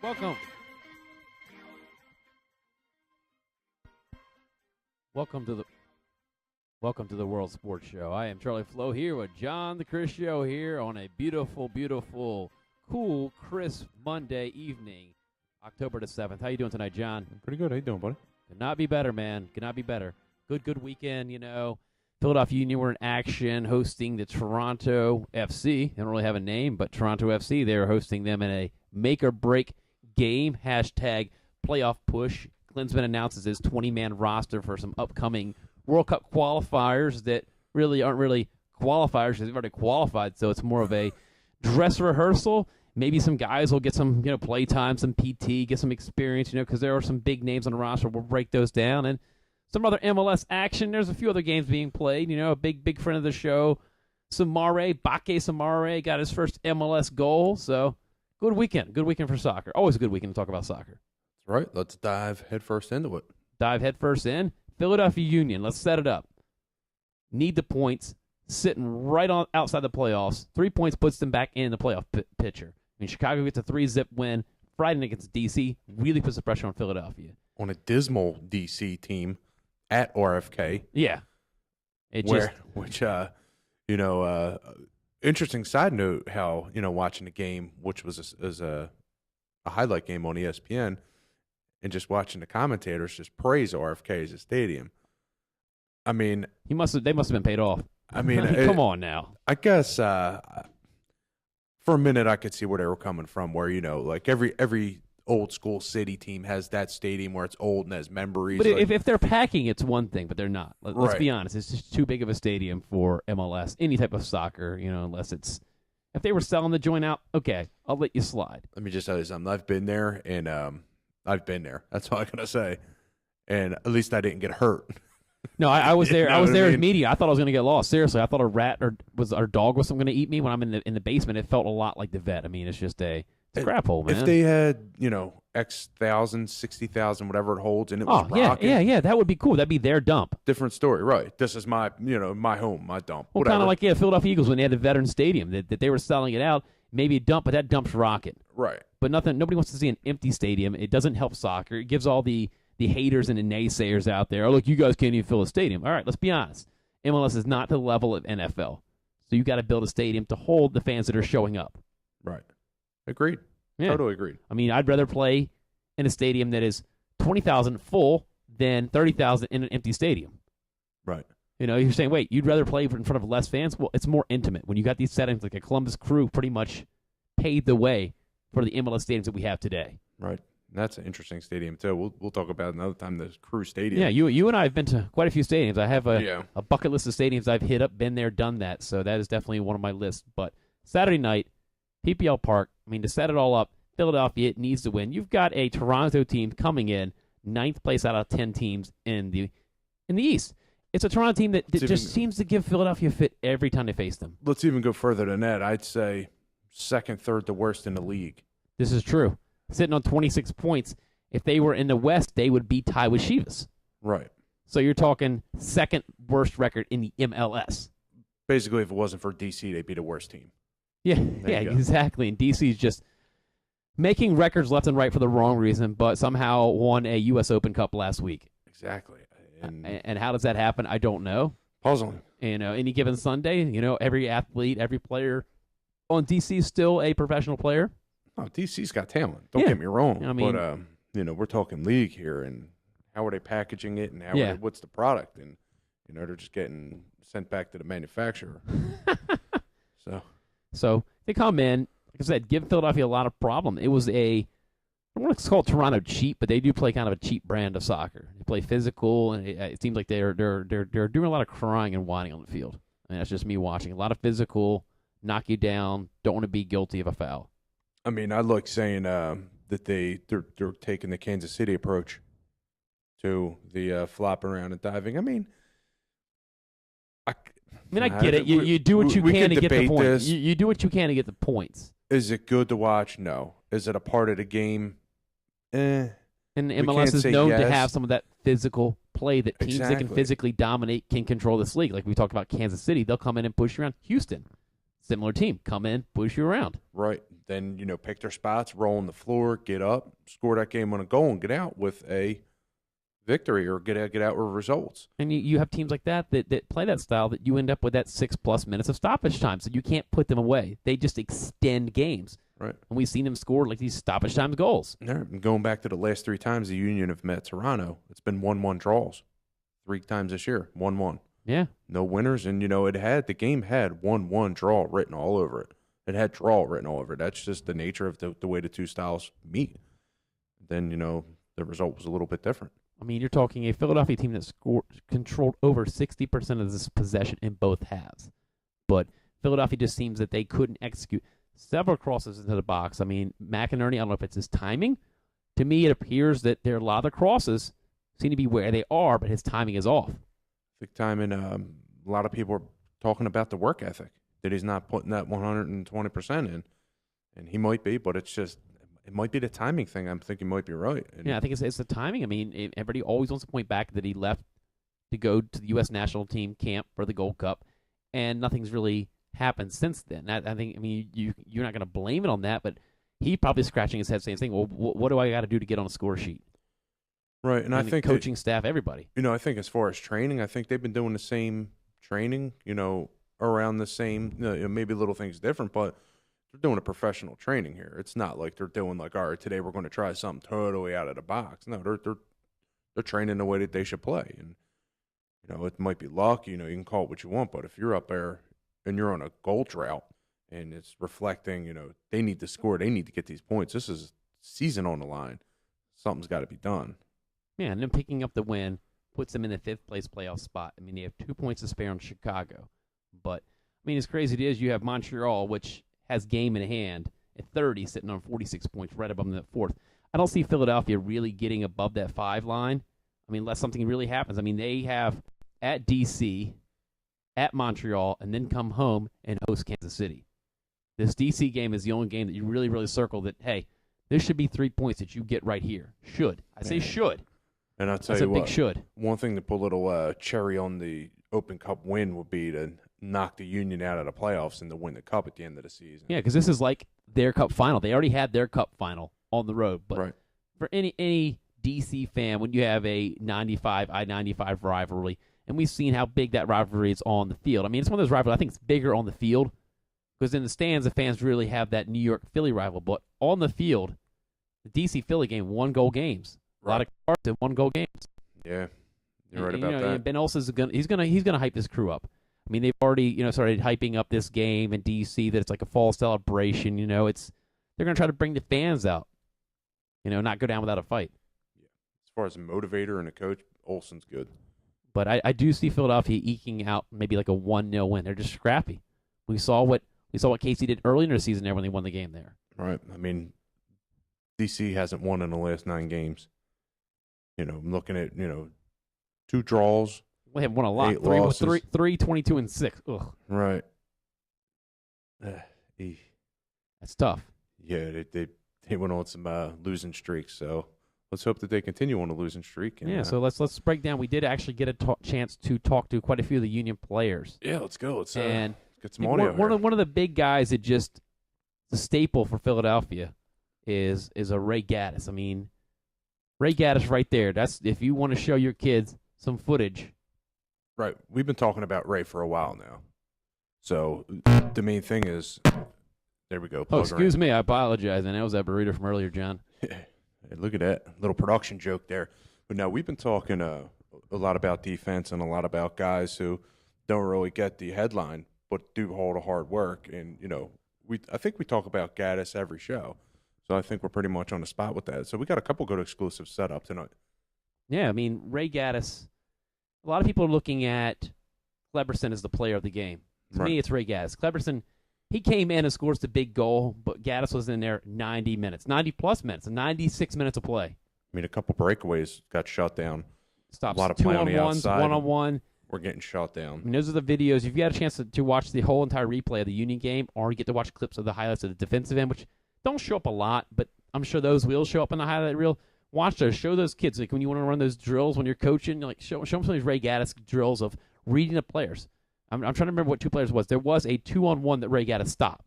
Welcome. Welcome to the World Sports Show. I am Charlie Flowe here with John DiCriscio here on a beautiful, beautiful, cool, crisp Monday evening, October the 7th. How you doing tonight, John? Pretty good. How you doing, buddy? Could not be better, man. Could not be better. Good weekend, you know. Philadelphia Union were in action hosting the Toronto FC. They don't really have a name, but Toronto FC, they were hosting them in a make-or-break game, hashtag playoff push. Klinsmann announces his 20-man roster for some upcoming World Cup qualifiers that really aren't really qualifiers because they've already qualified, so it's more of a dress rehearsal. Maybe some guys will get some, play time, some PT, get some experience, because there are some big names on the roster. We'll break those down. And some other MLS action. There's a few other games being played. A big friend of the show, Bake Samare, got his first MLS goal. So, good weekend. Good weekend for soccer. Always a good weekend to talk about soccer. That's right. Let's dive headfirst into it. Dive headfirst in. Philadelphia Union, let's set it up. Need the points, sitting right on outside the playoffs. 3 points puts them back in the playoff picture. Chicago gets a 3-zip win Friday night against D.C., really puts the pressure on Philadelphia. On a dismal D.C. team at RFK. Yeah. Interesting side note how, watching the game, which was a highlight game on ESPN, and just watching the commentators just praise RFK as a stadium. I mean, they must have been paid off. I mean, come on now. I guess for a minute I could see where they were coming from. Where like every old school city team has that stadium where it's old and has memories. But if they're packing, it's one thing, but they're not. Let's be honest. It's just too big of a stadium for MLS, any type of soccer. Unless it's if they were selling the joint out. Okay, I'll let you slide. Let me just tell you something. I've been there and I've been there. That's all I gotta say. And at least I didn't get hurt. No, I was there. I was there as media. I thought I was gonna get lost. Seriously, I thought a rat or dog was something gonna eat me when I'm in the basement. It felt a lot like the vet. I mean, it's just a crap hole, man. If they had X thousand, 60,000, whatever it holds, and it was rocking. Yeah, that would be cool. That'd be their dump. Different story, right? This is my my home, my dump. Well, kind of like Philadelphia Eagles when they had the Veterans Stadium that they were selling it out. Maybe a dump, but that dump's rocking. Right. But nobody wants to see an empty stadium. It doesn't help soccer. It gives all the haters and the naysayers out there, oh, look, you guys can't even fill a stadium. All right, let's be honest. MLS is not to the level of NFL. So you got to build a stadium to hold the fans that are showing up. Right. Agreed. Yeah. Totally agreed. I mean, I'd rather play in a stadium that is 20,000 full than 30,000 in an empty stadium. Right. You're saying, wait, you'd rather play in front of less fans? Well, it's more intimate. When you got these settings like a Columbus Crew pretty much paved the way for the MLS stadiums that we have today. Right. That's an interesting stadium, too. We'll talk about it another time, the Crew Stadium. Yeah, you and I have been to quite a few stadiums. I have a bucket list of stadiums I've hit up, been there, done that. So that is definitely one of my lists. But Saturday night, PPL Park, to set it all up, Philadelphia needs to win. You've got a Toronto team coming in, 9th place out of 10 teams in the East. It's a Toronto team that just seems to give Philadelphia a fit every time they face them. Let's even go further than that. I'd say second, third, the worst in the league. This is true. Sitting on 26 points. If they were in the West, they would be tied with Chivas. Right. So you're talking second worst record in the MLS. Basically, if it wasn't for D.C., they'd be the worst team. Yeah, exactly. And D.C.'s just making records left and right for the wrong reason, but somehow won a U.S. Open Cup last week. Exactly. And how does that happen? I don't know. Puzzling. Any given Sunday, every athlete, every player on D.C. is still a professional player. Oh, D.C.'s got talent. Don't get me wrong. But, we're talking league here, and how are they packaging it, and what's the product? And, they're just getting sent back to the manufacturer. So they come in, like I said, give Philadelphia a lot of problem. It was I don't want to call Toronto cheap, but they do play kind of a cheap brand of soccer. They play physical, and it seems like they're doing a lot of crying and whining on the field. That's just me watching. A lot of physical, knock you down, don't want to be guilty of a foul. I like saying that they're taking the Kansas City approach to the flopping around and diving. I get it. You do what you can to get the points. You do what you can to get the points. Is it good to watch? No. Is it a part of the game? And MLS is known to have some of that physical play that teams that can physically dominate can control this league. Like we talked about Kansas City, they'll come in and push you around. Houston, Similar team, come in, push you around. Right. Then, pick their spots, roll on the floor, get up, score that game on a goal, and get out with a victory or get out with results. And you have teams like that play that style that you end up with that 6+ minutes of stoppage time, so you can't put them away. They just extend games. Right. And we've seen them score like these stoppage time goals. Yeah, going back to the last 3 times the Union have met Toronto, it's been 1-1 draws. 3 times this year, 1-1. Yeah. No winners, and the game had 1-1 draw written all over it. It had draw written all over it. That's just the nature of the way the two styles meet. Then, the result was a little bit different. I mean, you're talking a Philadelphia team that controlled over 60% of this possession in both halves. But Philadelphia just seems that they couldn't execute several crosses into the box. I mean, McInerney, I don't know if it's his timing. To me, it appears that a lot of the crosses seem to be where they are, but his timing is off. Big time, and a lot of people are talking about the work ethic, that he's not putting that 120% in. And he might be, but it might be the timing thing. I'm thinking might be right. And yeah, I think it's the timing. I mean, everybody always wants to point back that he left to go to the U.S. national team camp for the Gold Cup, and nothing's really happened since then. I mean, you're not going to blame it on that, but he probably scratching his head saying, well, what do I got to do to get on a score sheet? Right, and I think coaching staff, everybody. I think as far as training, I think they've been doing the same training, around the same, maybe little things different, but they're doing a professional training here. It's not like they're doing like, all right, today we're going to try something totally out of the box. No, they're training the way that they should play, and it might be luck. You can call it what you want, but if you're up there and you're on a goal drought and it's reflecting, they need to score, they need to get these points. This is season on the line. Something's got to be done. Yeah, and then picking up the win puts them in the 5th place playoff spot. I mean, they have 2 points to spare on Chicago. But, I mean, as crazy as it is, you have Montreal, which has game in hand at 30, sitting on 46 points, right above them at 4th. I don't see Philadelphia really getting above that 5 line. I mean, unless something really happens. I mean, they have at D.C., at Montreal, and then come home and host Kansas City. This D.C. game is the only game that you really, really circle that, hey, this should be 3 points that you get right here. Should. I say should. And I'll tell That's you what, big should. One thing to put a little cherry on the Open Cup win would be to knock the Union out of the playoffs and to win the Cup at the end of the season. Yeah, because this is like their Cup final. They already had their Cup final on the road. But right. For any D.C. fan, when you have a I-95 rivalry, and we've seen how big that rivalry is on the field. I mean, it's one of those rivalries I think it's bigger on the field because in the stands, the fans really have that New York-Philly rival. But on the field, the D.C.-Philly game, 1-goal games. A lot of cards and 1-goal games. Yeah, you're right about that. And Ben Olsen's gonna hype this crew up. I mean, they've already started hyping up this game in DC that it's like a fall celebration. They're gonna try to bring the fans out. Not go down without a fight. Yeah. As far as a motivator and a coach, Olsen's good. But I do see Philadelphia eking out maybe like a 1-0 win. They're just scrappy. We saw what Casey did early in the season there when they won the game there. Right. I mean, DC hasn't won in the last 9 games. I'm looking at, 2 draws. We have won a lot. 8 losses. 3, 22, and 6. Ugh. Right. That's tough. Yeah, they went on some losing streaks, so let's hope that they continue on a losing streak. And, so let's break down. We did actually get a chance to talk to quite a few of the Union players. Yeah, let's go. Let's get some audio one of the big guys that just the staple for Philadelphia is a Ray Gaddis. I mean, Ray Gaddis right there. That's if you want to show your kids some footage. Right. We've been talking about Ray for a while now. So the main thing is, there we go. Oh, excuse me. I apologize. And that was that burrito from earlier, John. Hey, look at that little production joke there. But now we've been talking a lot about defense and a lot about guys who don't really get the headline, but do hold a hard work. And, I think we talk about Gaddis every show. So I think we're pretty much on the spot with that. So we got a couple good exclusives set up tonight. Yeah, I mean, Ray Gaddis, a lot of people are looking at Cleberson as the player of the game. To me, it's Ray Gaddis. Cleberson, he came in and scores the big goal, but Gaddis was in there 90 minutes, 90-plus minutes, 96 minutes of play. I mean, a couple breakaways got shut down. Stops a lot of play on the 2-on-1s, outside. 1-on-1. We're getting shut down. I mean, those are the videos. If you got a chance to watch the whole entire replay of the Union game, or you get to watch clips of the highlights of the defensive end, which don't show up a lot, but I'm sure those will show up in the highlight reel. Watch those. Show those kids. Like when you want to run those drills when you're coaching, show them some of these Ray Gaddis drills of reading the players. I'm trying to remember what two players it was. There was a 2-on-1 that Ray Gaddis stopped.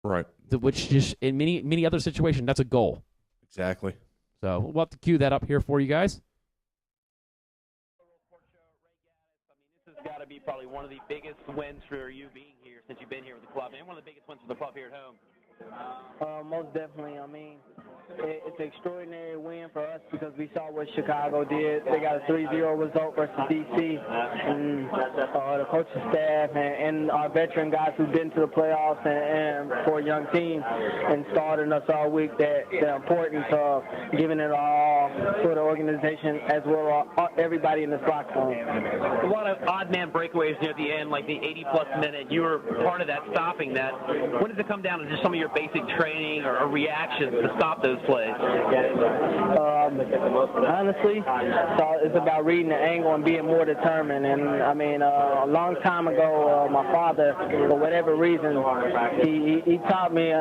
Right. Which just in many other situations, that's a goal. Exactly. So we'll have to cue that up here for you guys. This has got to be probably one of the biggest wins for you being here since you've been here with the club, and one of the biggest wins for the club here at home. Most definitely. I mean, it's an extraordinary win for us because we saw what Chicago did. They got a 3-0 result versus D.C. And the coaching staff and our veteran guys who've been to the playoffs and for a young team and starting us all week, the importance of giving it all for the organization as well as everybody in this locker room. A lot of odd man breakaways near the end, like the 80-plus minute. You were part of that, stopping that. When does it come down to just some of your basic training or reactions to stop those plays? Honestly, so it's about reading the angle and being more determined. And I mean, a long time ago, my father, for whatever reason, he taught me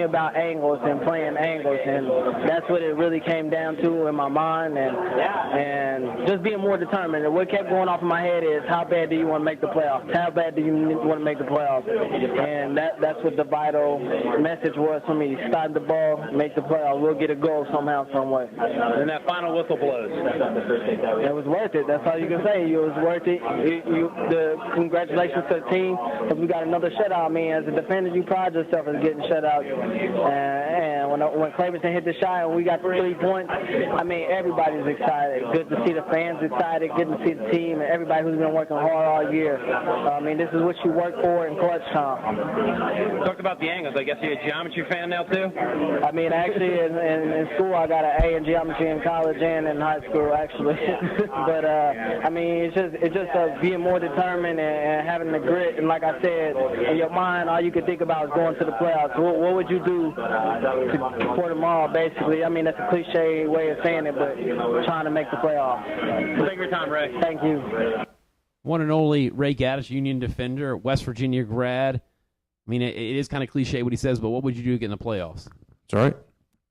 about angles and playing angles, and that's what it really came down to in my mind. And just being more determined. And what kept going off in my head is, how bad do you want to make the playoffs? How bad do you want to make the playoffs? And that's what the vital message was for me. Start the ball, make the playoffs. We'll get a goal somehow, some way. And that final whistle blows. It was worth it. That's all you can say. It was worth it. Congratulations to the team because we got another shutout. I mean, as a defender, you pride yourself as getting shut out. And when Cleveland hit the shot and we got the 3 points, I mean, everybody's excited. Good to see the fans excited. Good to see the team and everybody who's been working hard all year. I mean, this is what you work for in clutch time. Talked about the angles. I guess you're a geometry fan now, too? I mean, actually, in school, I got an A in geometry in college and in high school, actually. But, I mean, it's just being more determined and having the grit. And like I said, in your mind, all you could think about is going to the playoffs. What would you do for tomorrow, basically? I mean, that's a cliche way of saying it, but trying to make the playoffs. Thank you for your time, Ray. Thank you. One and only Ray Gaddis, Union defender, West Virginia grad. I mean, it is kind of cliche what he says, but what would you do to get in the playoffs? That's right.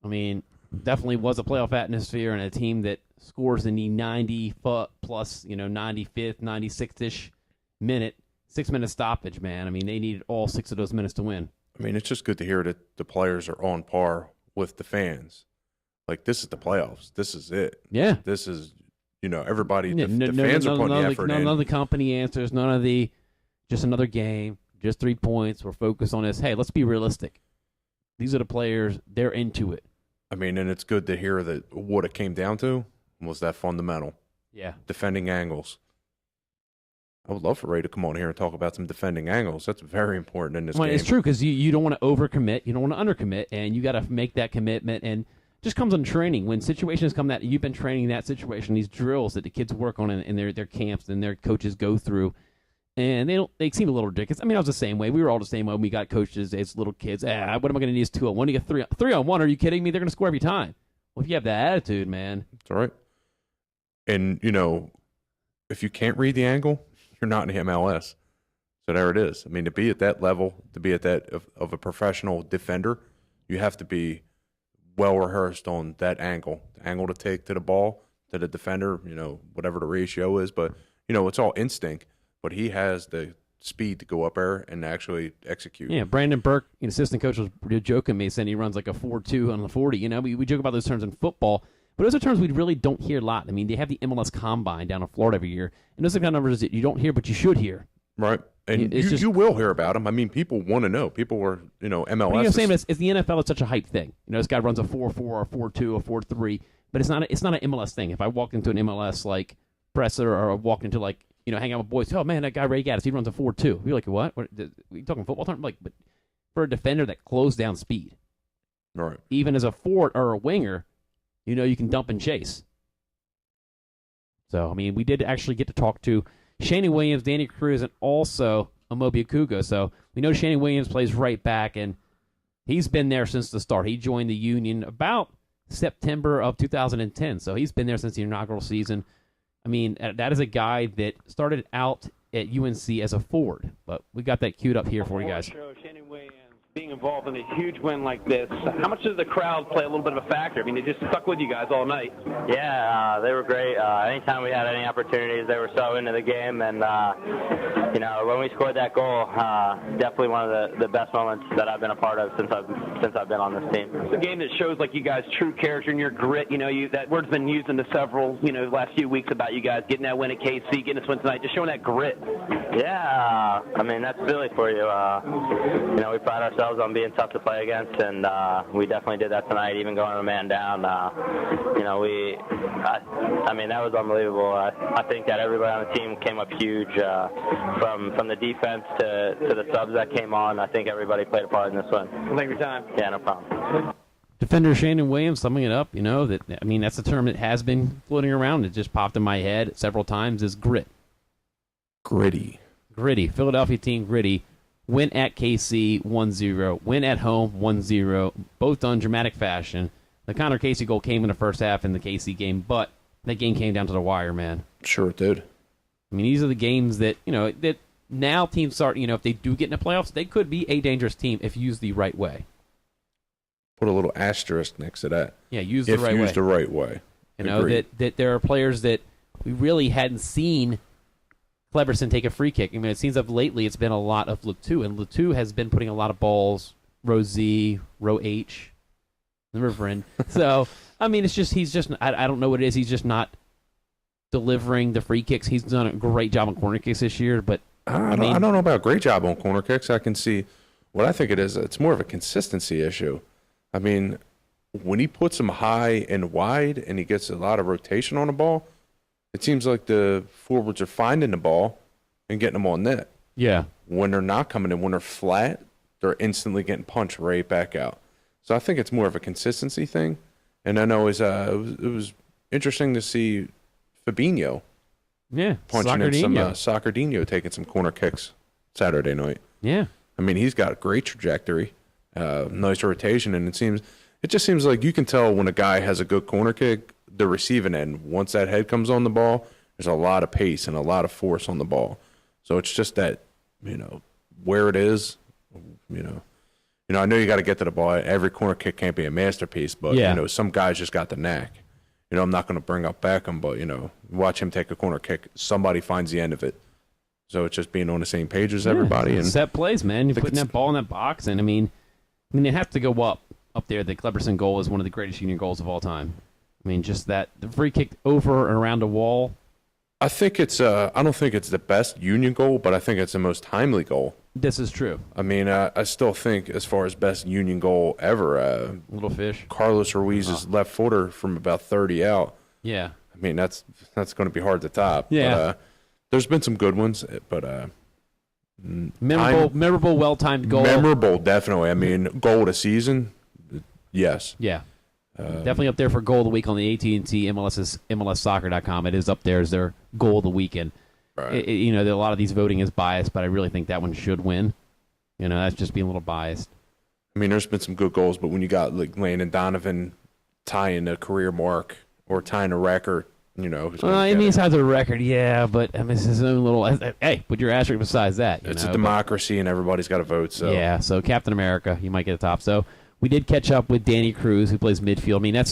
I mean, definitely was a playoff atmosphere and a team that scores in the 90 plus, 95th, 96th-ish minute, 6-minute stoppage, man. I mean, they needed all 6 of those minutes to win. I mean, it's just good to hear that the players are on par with the fans. Like, this is the playoffs. This is it. Yeah. This is, everybody, the fans are putting the effort in. None of the company answers, none of the, just another game, just 3 points. We're focused on this. Hey, let's be realistic. These are the players. They're into it. I mean, and it's good to hear that what it came down to was that fundamental. Yeah. Defending angles. I would love for Ray to come on here and talk about some defending angles. That's very important in this game. It's true because you don't want to overcommit. You don't want to undercommit, and you got to make that commitment. And it just comes on training. When situations come that you've been training that situation, these drills that the kids work on in their camps and their coaches go through, and they seem a little ridiculous. I mean, I was the same way. We were all the same way when we got coaches as little kids. What am I going to need is 2-on-1? You get 3-on-1. Are you kidding me? They're going to score every time. Well, if you have that attitude, man. That's all right. And, if you can't read the angle, you're not in the MLS. So there it is. I mean, to be at that level, to be at that of a professional defender, you have to be well rehearsed on that angle. The angle to take to the ball, to the defender, whatever the ratio is. But, it's all instinct. But he has the speed to go up there and actually execute. Yeah, Brandon Burke, assistant coach, was joking me, saying he runs like a 4.2 on the 40. We joke about those terms in football, but those are terms we really don't hear a lot. I mean, they have the MLS Combine down in Florida every year, and those are the kind of numbers that you don't hear, but you should hear. Right. And you will hear about them. I mean, people want to know. People are, MLS. But saying it's the NFL. It's such a hype thing. This guy runs a 4.4 or 4.2 or 4.3, but it's not an MLS thing. If I walked into an MLS like presser or I walked into like hang out with boys. Oh man, that guy Ray Gaddis, he runs a 4.2. You're like, what? Are you talking football term? Like, but for a defender that closed down speed, right? Even as a forward or a winger, you can dump and chase. So I mean, we did actually get to talk to Sheanon Williams, Danny Cruz, and also Amobi Okugo. So we know Sheanon Williams plays right back, and he's been there since the start. He joined the Union about September of 2010. So he's been there since the inaugural season. I mean, that is a guy that started out at UNC as a forward, but we got that queued up here for you guys. Sheanon Williams being involved in a huge win like this, how much does the crowd play a little bit of a factor? I mean, they just stuck with you guys all night. Yeah, they were great. Anytime we had any opportunities, they were so into the game. And, when we scored that goal, definitely one of the best moments that I've been a part of since I've been on this team. It's a game that shows, like, you guys' true character and your grit. That word's been used in the several, last few weeks about you guys getting that win at KC, getting this win tonight, just showing that grit. Yeah, that's Philly for you. We pride ourselves on being tough to play against, and we definitely did that tonight, even going a man down. That was unbelievable. I think that everybody on the team came up huge, from the defense to the subs that came on. I think everybody played a part in this one. Well, thank you for your time. Yeah, no problem. Defender Sheanon Williams summing it up, that's a term that has been floating around. It just popped in my head several times, is grit. Gritty. Philadelphia team gritty. Win at KC 1-0. Win at home 1-0. Both done dramatic fashion. The Connor Casey goal came in the first half in the KC game, but that game came down to the wire, man. Sure it did. I mean, these are the games that, that now teams start, if they do get in the playoffs, they could be a dangerous team if used the right way. Put a little asterisk next to that. Yeah, used the right way. If used the right way. That there are players that we really hadn't seen Cleberson take a free kick. I mean, it seems like lately it's been a lot of Letou, and Letou has been putting a lot of balls, row Z, row H, the river end. So, I mean, I don't know what it is. He's just not delivering the free kicks. He's done a great job on corner kicks this year, but I don't know about a great job on corner kicks. I can see what I think it is. It's more of a consistency issue. I mean, when he puts them high and wide and he gets a lot of rotation on the ball, it seems like the forwards are finding the ball and getting them on net. Yeah. When they're not coming in, when they're flat, they're instantly getting punched right back out. So I think it's more of a consistency thing. And I know it was interesting to see Fabinho punching in some Soccardino taking some corner kicks Saturday night. Yeah. I mean, he's got a great trajectory, nice rotation, and it just seems like you can tell when a guy has a good corner kick, the receiving end, once that head comes on the ball, there's a lot of pace and a lot of force on the ball. So it's just that, where it is, I know you got to get to the ball. Every corner kick can't be a masterpiece, but, some guys just got the knack. I'm not going to bring up Beckham, but, watch him take a corner kick. Somebody finds the end of it. So it's just being on the same page as everybody. And set plays, man. You're putting that ball in that box, and I mean, it has to go up there. The Cleberson goal is one of the greatest Union goals of all time. I mean, just that the free kick over and around a wall. I think it's. I don't think it's the best Union goal, but I think it's the most timely goal. This is true. I mean, I still think as far as best Union goal ever, Little Fish, Carlos Ruiz's left footer from about 30 out. Yeah. I mean, that's going to be hard to top. Yeah. But, there's been some good ones, but memorable, well-timed goal. Memorable, definitely. I mean, goal of the season, yes. Yeah. Definitely up there for goal of the week on the AT&T MLSsoccer.com. It is up there as their goal of the weekend. Right. A lot of these voting is biased, but I really think that one should win. That's just being a little biased. I mean, there's been some good goals, but when you got like Landon Donovan tying a career mark or tying a record, it means has a record, yeah, but I mean, it's his own little. Hey, put your asterisk besides that. It's a democracy, and everybody's got to vote. So yeah, so Captain America, you might get a top. So we did catch up with Danny Cruz, who plays midfield. I mean,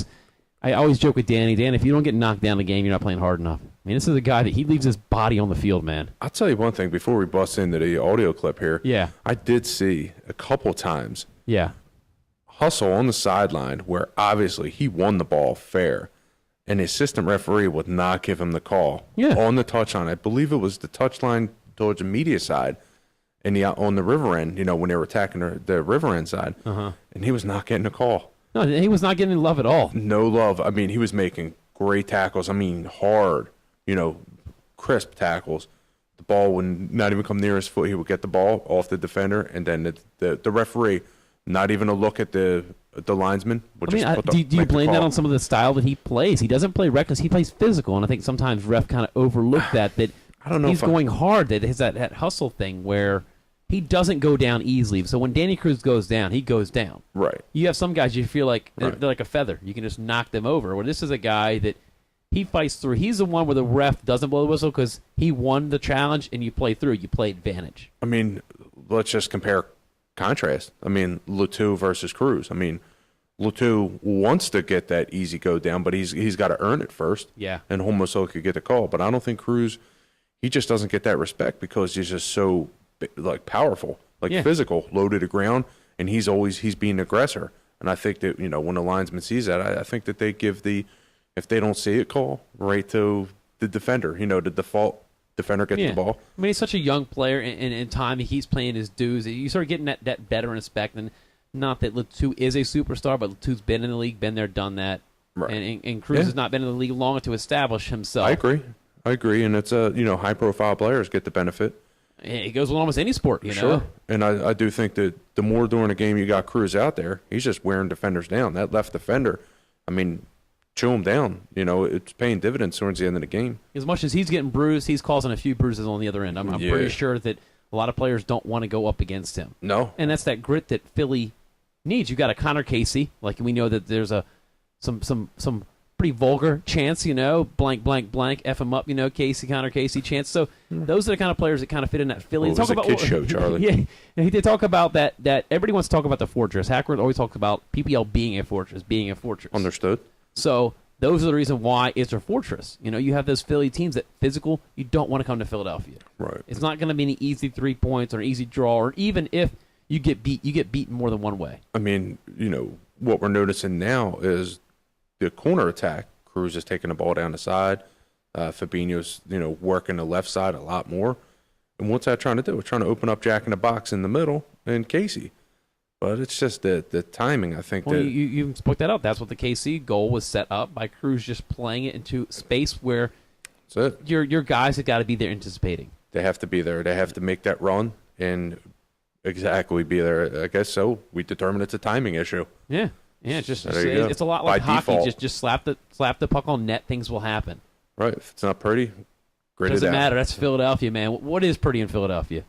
I always joke with Danny. Dan, if you don't get knocked down in the game, you're not playing hard enough. I mean, this is a guy that he leaves his body on the field, man. I'll tell you one thing before we bust into the audio clip here. Yeah, I did see a couple times. Yeah, hustle on the sideline where obviously he won the ball fair. And the assistant referee would not give him the call on the touchline. I believe it was the touchline towards the media side, and on the river end. When they were attacking the river end side, and he was not getting a call. No, he was not getting love at all. No love. I mean, he was making great tackles. I mean, hard, crisp tackles. The ball would not even come near his foot. He would get the ball off the defender, and then the referee, not even a look at the linesman. Do you blame that on some of the style that he plays? He doesn't play reckless. He plays physical, and I think sometimes ref kind of overlook that I don't know. He's going hard. That is that hustle thing where he doesn't go down easily. So when Danny Cruz goes down, he goes down. Right. You have some guys you feel like they're like a feather. You can just knock them over. Well, this is a guy that he fights through. He's the one where the ref doesn't blow the whistle because he won the challenge, and you play through. You play advantage. I mean, let's just compare contrast. I mean, Lutu versus Cruz. I mean, Lutu wants to get that easy go down, but he's got to earn it first. Yeah. And Homoso could get the call. But I don't think Cruz, he just doesn't get that respect because he's just so, like, powerful, like physical, low to the ground, and he's being an aggressor. And I think that, you know, when the linesman sees that, I think that they give if they don't see it, call right to the defender. You know, the default defender gets the ball. I mean, he's such a young player, and in time he's playing his dues. You start getting that veteran respect, and not that Lutu is a superstar, but Lutu's been in the league, been there, done that. Right. And Cruz has not been in the league long enough to establish himself. I agree, and it's high-profile players get the benefit. It goes with almost any sport, you know. And I do think that the more during the game you got Cruz out there, he's just wearing defenders down. That left defender, I mean, chew him down. You know, it's paying dividends towards the end of the game. As much as he's getting bruised, he's causing a few bruises on the other end. I'm pretty sure that a lot of players don't want to go up against him. No. And that's that grit that Philly needs. You've got a Connor Casey. Like, we know that there's some pretty vulgar chants, you know, blank, blank, blank, F him up, you know, Connor Casey chants. So those are the kind of players that kind of fit in that Philly. Well, it was a kid show, Charlie. Yeah, he did talk about that everybody wants to talk about the fortress. Hackworth always talks about PPL being a fortress. Understood. So those are the reason why it's a fortress. You know, you have those Philly teams that physical, you don't want to come to Philadelphia. Right. It's not going to be any easy 3 points or an easy draw, or even if you get beaten more than one way. I mean, you know, what we're noticing now is the corner attack. Cruz is taking the ball down the side. Fabinho's, you know, working the left side a lot more. And what's that trying to do? We're trying to open up Jack in the box in the middle and Casey. But it's just the timing, I think. Well, you spoke that out. That's what the KC goal was set up by Cruz, just playing it into space where your guys have got to be there anticipating. They have to be there. They have to make that run and exactly be there. I guess so. We determine it's a timing issue. Yeah. Yeah, it's a lot like By hockey. default. Just slap the puck on net, things will happen. Right. If it's not pretty, grit it out. Doesn't matter. That's Philadelphia, man. What is pretty in Philadelphia?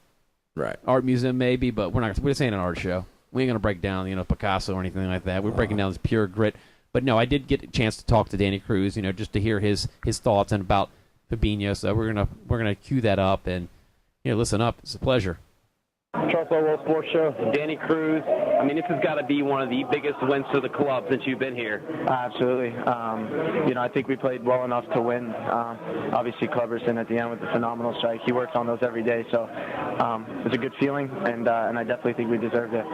Right. Art museum maybe, but we're saying an art show. We ain't gonna break down, you know, Picasso or anything like that. We're breaking down this pure grit. But no, I did get a chance to talk to Danny Cruz, you know, just to hear his thoughts and about Fabinho. So we're gonna cue that up and, you know, listen up. It's a pleasure. Charles World Sports Show, Danny Cruz. I mean, this has got to be one of the biggest wins for the club since you've been here. Absolutely. You know, I think we played well enough to win. Obviously, Cleberson at the end with the phenomenal strike. He works on those every day, so it's a good feeling, and I definitely think we deserved it.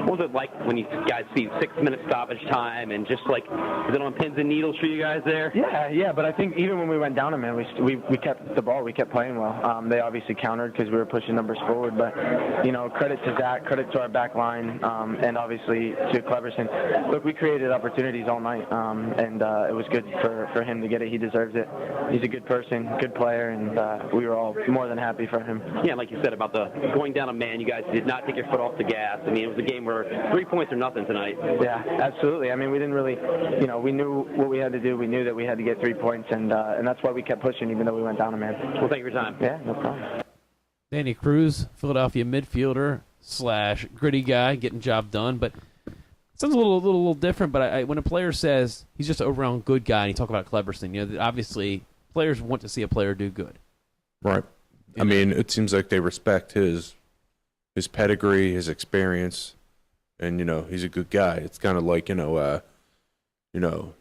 What was it like when you guys see 6-minute stoppage time and just like, is it on pins and needles for you guys there? Yeah, but I think even when we went down a man, we kept the ball. We kept playing well. They obviously countered because we were pushing numbers forward, but you know, credit to Zach, credit to our back line, and obviously to Cleberson. Look, we created opportunities all night, and it was good for him to get it. He deserves it. He's a good person, good player, and we were all more than happy for him. Yeah, like you said about the going down a man, you guys did not take your foot off the gas. I mean, it was a game where 3 points or nothing tonight. Yeah, absolutely. I mean, we didn't really, you know, we knew what we had to do. We knew that we had to get 3 points, and that's why we kept pushing even though we went down a man. Well, thank you for your time. Yeah, no problem. Danny Cruz, Philadelphia midfielder / gritty guy, getting job done. But it sounds a little different. But when a player says he's just an overall good guy, and you talk about Cleberson, you know, obviously players want to see a player do good. Right. I mean, it seems like they respect his pedigree, his experience, and you know, he's a good guy. It's kind of like you know,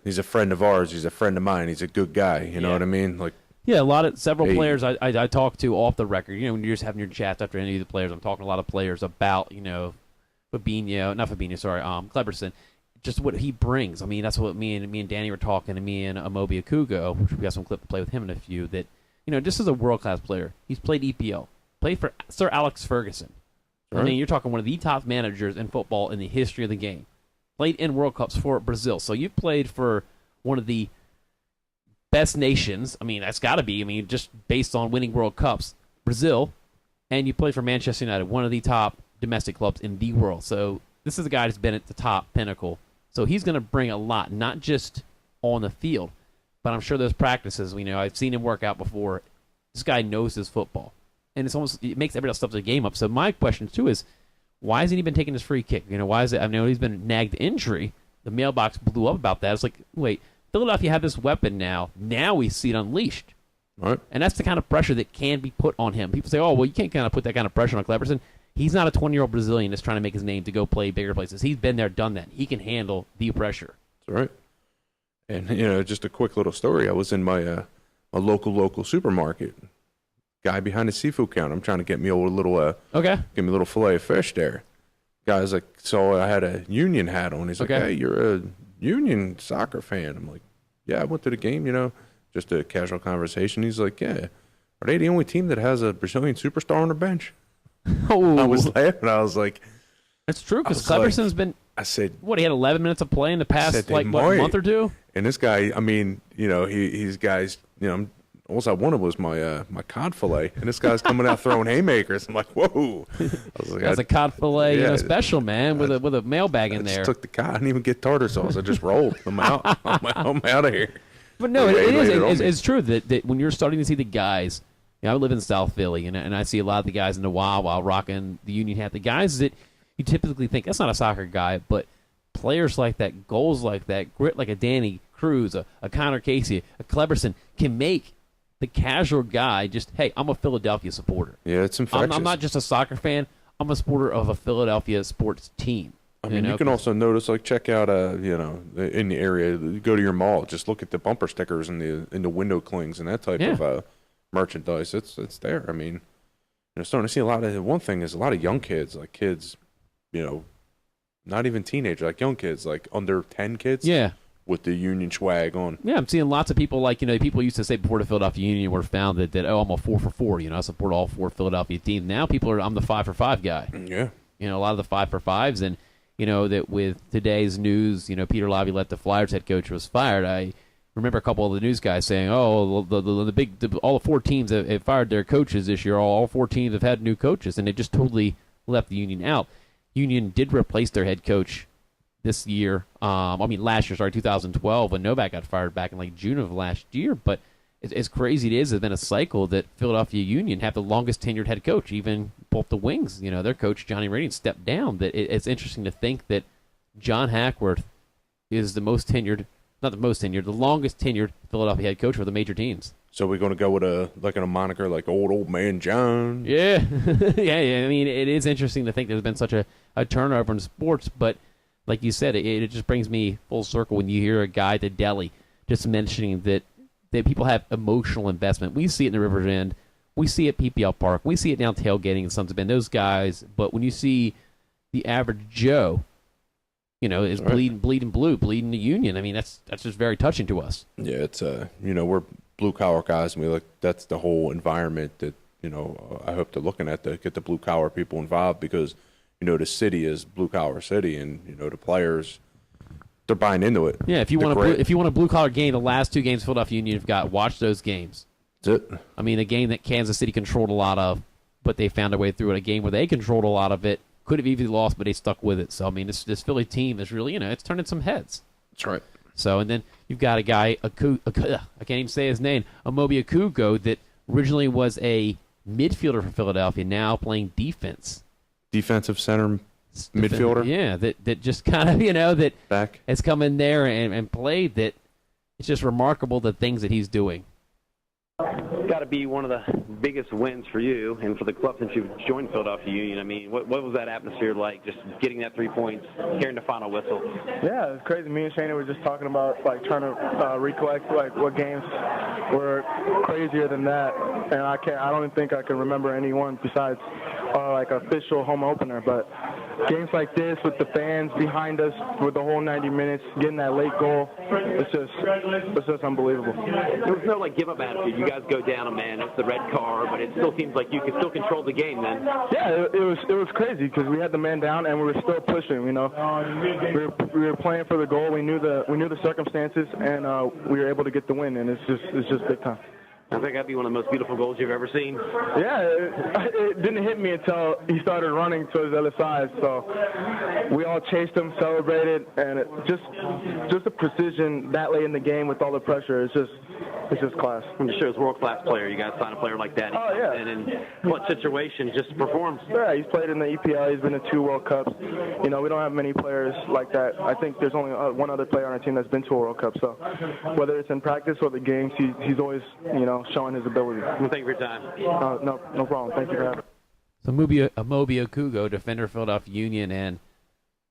he's a friend of ours. He's a friend of mine. He's a good guy. You know what I mean? Like. Yeah, several players I talked to off the record. You know, when you're just having your chats after any of the players, I'm talking to a lot of players about, you know, Cleberson, just what he brings. I mean, that's what me and Danny were talking, and me and Amobi Okugo, which we got some clip to play with him in a few, that, you know, just as a world-class player, he's played EPL, played for Sir Alex Ferguson. Right. I mean, you're talking one of the top managers in football in the history of the game. Played in World Cups for Brazil. So you've played for one of the best nations. I mean, that's got to be. I mean, just based on winning World Cups, Brazil, and you play for Manchester United, one of the top domestic clubs in the world. So this is a guy that's been at the top pinnacle. So he's going to bring a lot, not just on the field, but I'm sure those practices. You know, I've seen him work out before. This guy knows his football, and it makes everybody else step the game up. So my question too is, why hasn't he been taking his free kick? You know, why is it? I know he's been nagged injury. The mailbox blew up about that. It's like, wait. Philadelphia have this weapon now. Now we see it unleashed. Right. And that's the kind of pressure that can be put on him. People say, oh, well, you can't kind of put that kind of pressure on Cleberson. He's not a 20-year-old Brazilian that's trying to make his name to go play bigger places. He's been there, done that. He can handle the pressure. That's right. And, just a quick little story. I was in my local supermarket. Guy behind the seafood counter. I'm trying to get me a little Okay. Give me a little fillet of fish there. Guy's like, so I had a Union hat on. He's like, hey, you're a Union soccer fan. I'm like, yeah, I went to the game, just a casual conversation. He's like, yeah, are they the only team that has a Brazilian superstar on their bench? Oh. I was laughing. I was like, that's true, because Cleverson's been, I said, what, he had 11 minutes of play in the past, month or two? And this guy, I mean, he's guys, all I wanted was my cod fillet, and this guy's coming out throwing haymakers. I'm like, whoa! I was like, that's a cod fillet, special, man, with a mailbag in there. I just took the cod. I didn't even get tartar sauce. I just rolled. I'm out. I'm out of here. But no, it's true that when you're starting to see the guys, I live in South Philly, and I see a lot of the guys in the Wawa rocking the Union hat. The guys that you typically think that's not a soccer guy, but players like that, goals like that, grit like a Danny Cruz, a Connor Casey, a Cleberson can make the casual guy just, hey, I'm a Philadelphia supporter. Yeah, it's infectious. I'm not just a soccer fan. I'm a supporter of a Philadelphia sports team. I mean, you can also notice, like, check out, in the area, go to your mall, just look at the bumper stickers and the window clings and that type of merchandise. It's there. I mean, starting to see a lot of, one thing is a lot of young kids, like kids, not even teenagers, like young kids, like under 10 kids. Yeah. With the Union swag on. Yeah, I'm seeing lots of people like, people used to say before the Philadelphia Union were founded that, I'm a 4 for 4, I support all 4 Philadelphia teams. Now I'm the 5 for 5 guy. Yeah. A lot of the 5 for 5s, and, that with today's news, Peter Laviolette, the Flyers head coach, was fired. I remember a couple of the news guys saying, all the 4 teams have fired their coaches this year. All 4 teams have had new coaches, and it just totally left the Union out. Union did replace their head coach this year, last year, 2012, when Novak got fired back in June of last year. But as crazy it is, it's been a cycle that Philadelphia Union have the longest tenured head coach. Even both the wings, their coach Johnny Radian stepped down. That it's interesting to think that John Hackworth is the longest tenured Philadelphia head coach for the major teams. So we're going to go with a moniker like old man John. Yeah, yeah. I mean, it is interesting to think there's been such a turnover in sports, but like you said, it just brings me full circle when you hear a guy at Delhi just mentioning that people have emotional investment. We see it in the River's End. We see it at PPL Park. We see it down tailgating in Sons of Ben. Those guys. But when you see the average Joe, is bleeding blue, bleeding the Union, I mean, that's just very touching to us. Yeah, it's we're blue-collar guys, and that's the whole environment that, I hope they're looking at to get the blue-collar people involved because – the city is blue-collar city, and, the players, they're buying into it. Yeah, if you want a blue-collar game, the last 2 games Philadelphia Union have got, watch those games. That's it. I mean, a game that Kansas City controlled a lot of, but they found a way through it. A game where they controlled a lot of it, could have easily lost, but they stuck with it. So, I mean, this Philly team is really, it's turning some heads. That's right. So, and then you've got a guy, I can't even say his name, Amobi Okugo, that originally was a midfielder for Philadelphia, now playing defense. Defensive center midfielder. Yeah, that just kind of, that back has come in there and played. That it's just remarkable the things that he's doing. It's got to be one of the biggest wins for you and for the club since you've joined Philadelphia Union. I mean, what was that atmosphere like, just getting that 3 points, hearing the final whistle? Yeah, it's crazy. Me and Sheanon were just talking about, trying to recollect, what games were crazier than that. And I don't even think I can remember any one besides, official home opener. But games like this with the fans behind us with the whole 90 minutes, getting that late goal, it's just unbelievable. There was no, give-up attitude. You guys go down a man. It's the red car, but it still seems like you can still control the game then. Yeah, it was crazy because we had the man down and we were still pushing. We were playing for the goal. We knew the circumstances, and we were able to get the win. And it's just big time. I think that'd be one of the most beautiful goals you've ever seen. Yeah, it didn't hit me until he started running towards the other side. So we all chased him, celebrated, and just the precision that late in the game with all the pressure. It's just class. I'm sure as a world-class player, you guys sign a player like that. Oh, yeah. And in what situation just performs. Yeah, he's played in the EPL. He's been in 2 World Cups. We don't have many players like that. I think there's only one other player on our team that's been to a World Cup. So whether it's in practice or the games, he's always, showing his ability. Well, thank you for your time. No problem. Thank you for having me. So Amobi Okugo, defender, Philadelphia Union, and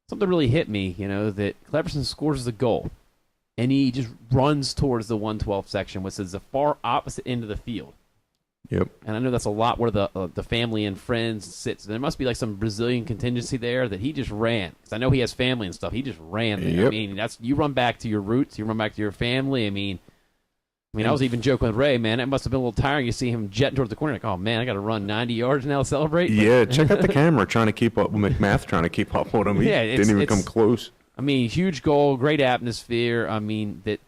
something really hit me, that Cleverson scores the goal, and he just runs towards the 112 section, which is the far opposite end of the field. Yep. And I know that's a lot where the family and friends sit. So there must be like some Brazilian contingency there that he just ran. Because I know he has family and stuff. He just ran there. Yep. I mean, you run back to your roots. You run back to your family. I mean, I was even joking with Ray, man. It must have been a little tiring. You see him jetting towards the corner, like, oh, man, I got to run 90 yards now to celebrate. Yeah, check out the camera trying to keep up with McMath, trying to keep up with him. He didn't even come close. I mean, huge goal, great atmosphere. I mean, that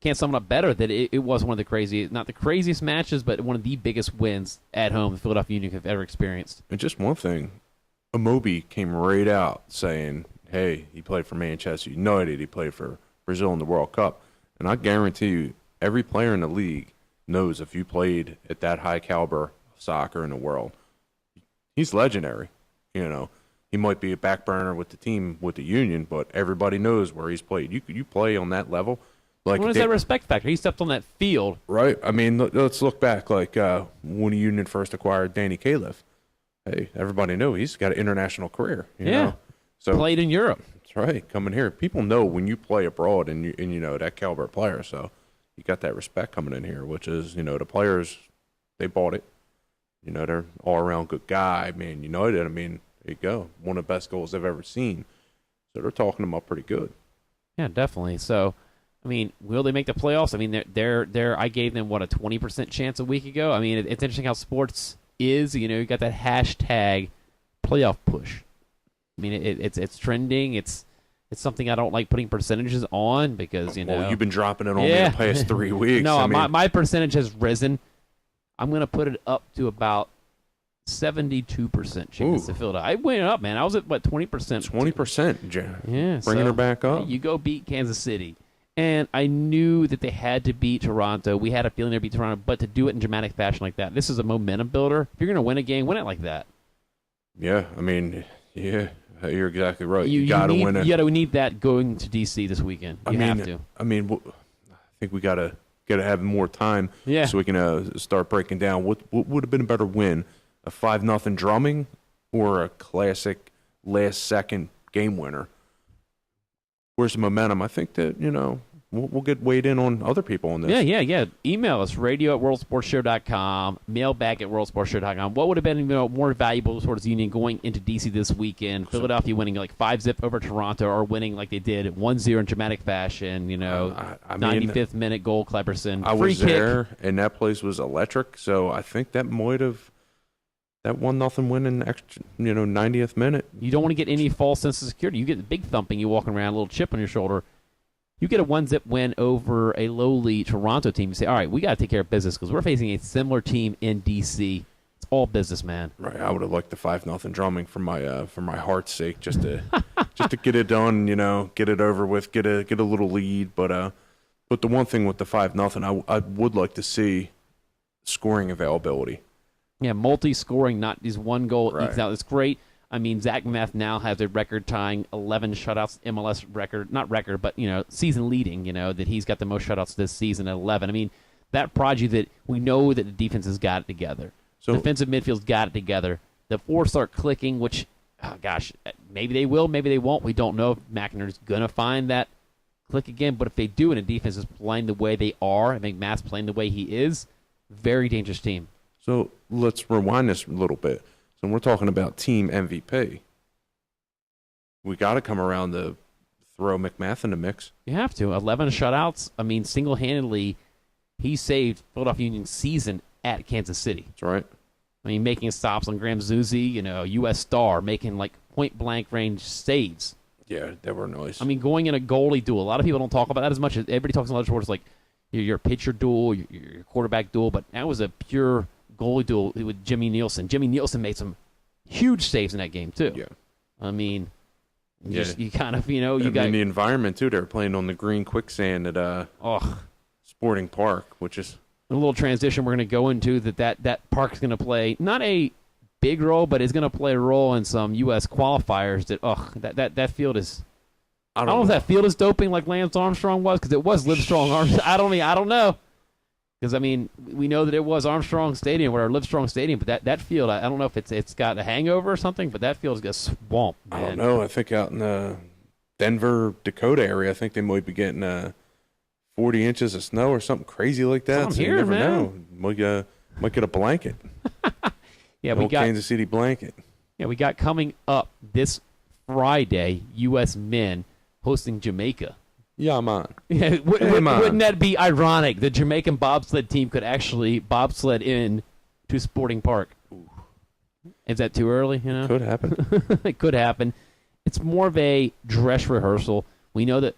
can't sum it up better that it was one of the craziest, not the craziest matches, but one of the biggest wins at home the Philadelphia Union have ever experienced. And just one thing, Amobi came right out saying, hey, he played for Manchester United, he played for Brazil in the World Cup. And I guarantee you, every player in the league knows if you played at that high caliber soccer in the world, he's legendary. He might be a back burner with the team, with the Union, but everybody knows where he's played. You play on that level. Like, what is that respect factor? He stepped on that field. Right. I mean, let's look back. Like when the Union first acquired Danny Califf, hey, everybody knew he's got an international career. You know? So played in Europe. That's right. Coming here, people know when you play abroad and you know that caliber player. So you got that respect coming in here, which is the players, they bought it. They're all around good guy. Man United. I mean, there you go. One of the best goals I've ever seen. So they're talking them up pretty good. Yeah, definitely. So. I mean, will they make the playoffs? I mean, they're I gave them, a 20% chance a week ago? I mean, it's interesting how sports is. You got that hashtag playoff push. I mean, it's trending. It's something I don't like putting percentages on because, Well, you've been dropping it on me the past 3 weeks. No, my percentage has risen. I'm going to put it up to about 72% chance to fill it. I went up, man. I was at, 20%? 20%, yeah. Bringing her back up. You go beat Kansas City. And I knew that they had to beat Toronto. We had a feeling they'd beat Toronto, but to do it in dramatic fashion like that, this is a momentum builder. If you're going to win a game, win it like that. Yeah, I mean, you're exactly right. You got to win it. You got to need that going to D.C. this weekend. You have to. I mean, I think we got to have more time so we can start breaking down what would have been a better win, a 5-0 drumming or a classic last-second game winner. Where's the momentum? I think that, we'll get weighed in on other people on this. Yeah. Email us, radio@worldsportshow.com, mailbag@worldsportshow.com. What would have been more valuable towards the Union going into D.C. this weekend? Philadelphia winning 5-0 over Toronto or winning like they did 1-0 in dramatic fashion, 95th minute goal, Cleverson. I was there, and that place was electric, so I think that might have... That 1-0 win in the extra, 90th minute. You don't want to get any false sense of security. You get the big thumping, you walking around, a little chip on your shoulder. You get a 1-0 win over a lowly Toronto team. You say, all right, we got to take care of business because we're facing a similar team in D.C. It's all business, man. Right. I would have liked the 5-0 drumming for my heart's sake, just to get it done, get it over with, get a little lead. But the one thing with the 5-0, I would like to see scoring availability. Yeah, multi-scoring, not just one goal. Right. It's great. I mean, Zach Meth now has a record-tying 11 shutouts, MLS record, not record, but, season leading, that he's got the most shutouts this season at 11. I mean, that prodigy that we know that the defense has got it together. So defensive midfield's got it together. The fours start clicking, which, maybe they will, maybe they won't. We don't know if McInerney's going to find that click again, but if they do and the defense is playing the way they are, and McMath's playing the way he is, very dangerous team. So let's rewind this a little bit. So we're talking about team MVP. We got to come around to throw McMath in the mix. You have to. 11 shutouts. I mean, single-handedly, he saved Philadelphia Union's season at Kansas City. That's right. I mean, making stops on Graham Zusi, U.S. star, making point-blank range saves. Yeah, they were nice. I mean, going in a goalie duel. A lot of people don't talk about that as much. Everybody talks a lot towards your pitcher duel, your quarterback duel, but that was a pure goalie duel with Jimmy Nielsen. Jimmy Nielsen made some huge saves in that game, too. Yeah. I mean, you kind of, got... the environment, too. They were playing on the green quicksand at Sporting Park, which is... A little transition we're going to go into that park's going to play not a big role, but it's going to play a role in some U.S. qualifiers that field is... I don't know if that field is doping like Lance Armstrong was, because it was Livestrong Armstrong. I don't know. Because, I mean, we know that it was Armstrong Stadium or Livestrong Stadium, but that field, I don't know if it's got a hangover or something, but that field's got swamp, man. I don't know. I think out in the Denver, Dakota area, I think they might be getting 40 inches of snow or something crazy like that. I'm so hearing, you never man. know. Might get a blanket. Yeah, Old Kansas City blanket. Yeah, we got coming up this Friday, U.S. men hosting Jamaica. Yeah, man. Yeah, wouldn't that be ironic? The Jamaican bobsled team could actually bobsled in to Sporting Park. Is that too early? You know, Could happen. it could happen. It's more of a dress rehearsal. We know that